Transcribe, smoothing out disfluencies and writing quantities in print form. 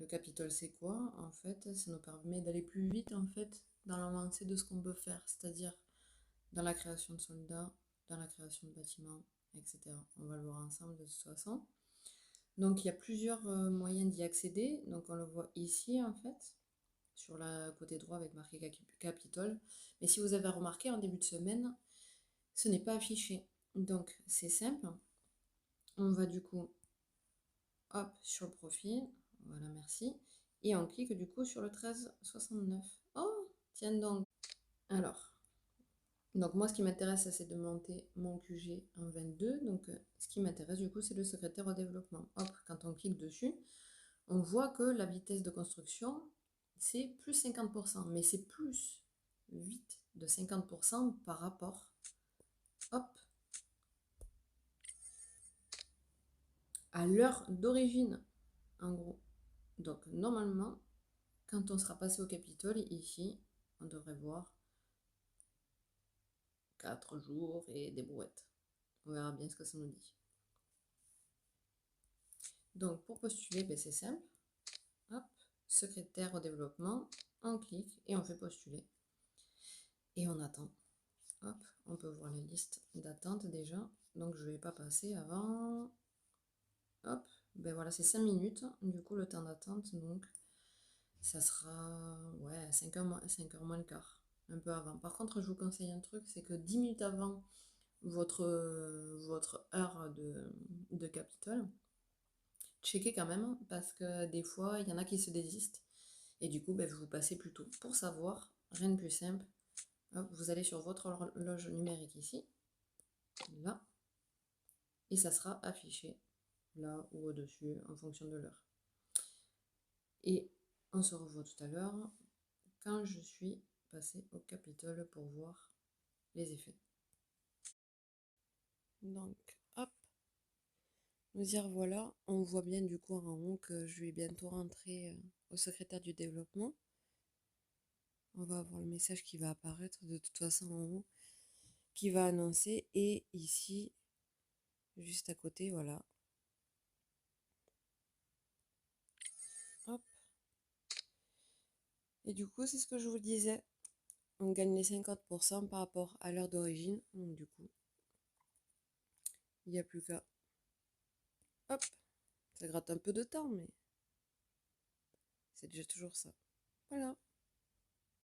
Capitole, c'est quoi? En fait, ça nous permet d'aller plus vite en fait dans l'avancée de ce qu'on peut faire, c'est-à-dire dans la création de soldats, dans la création de bâtiments, etc. On va le voir ensemble de toute façon. Donc il y a plusieurs moyens d'y accéder. Donc on le voit ici en fait, sur le côté droit avec marqué Capitole. Mais si vous avez remarqué en début de semaine, ce n'est pas affiché. Donc c'est simple. On va du coup, hop, sur le profil. Voilà, merci. Et on clique du coup sur le 1369. Oh, tiens donc. Alors, donc moi ce qui m'intéresse c'est de monter mon QG en 22. Donc ce qui m'intéresse du coup c'est le secrétaire au développement. Hop, quand on clique dessus, on voit que la vitesse de construction c'est plus 50%. Mais c'est plus vite de 50% par rapport, hop, à l'heure d'origine en gros. Donc normalement, quand on sera passé au Capitole, ici, on devrait voir 4 jours et des brouettes. On verra bien ce que ça nous dit. Donc pour postuler, ben, c'est simple. Hop, secrétaire au développement, on clique et on fait postuler. Et on attend. Hop, on peut voir la liste d'attente déjà. Donc je ne vais pas passer avant. Hop, ben voilà, c'est 5 minutes. Du coup, le temps d'attente, donc ça sera ouais, 5 heures moins le quart. Un peu avant. Par contre, je vous conseille un truc, c'est que 10 minutes avant votre heure de Capitole, checkez quand même, parce que des fois, il y en a qui se désistent. Et du coup, ben, vous passez plus tôt. Pour savoir, rien de plus simple, hop, vous allez sur votre horloge numérique ici, là, et ça sera affiché là ou au-dessus en fonction de l'heure. Et on se revoit tout à l'heure quand je suis passée au Capitole pour voir les effets. Donc, hop, nous y revoilà. On voit bien du coup en haut que je vais bientôt rentrer au secrétaire du développement. On va avoir le message qui va apparaître de toute façon en haut, qui va annoncer. Et ici, juste à côté, voilà. Hop. Et du coup, c'est ce que je vous disais. On gagne les 50% par rapport à l'heure d'origine. Donc du coup, il n'y a plus qu'à... Hop. Ça gratte un peu de temps, mais c'est déjà toujours ça. Voilà.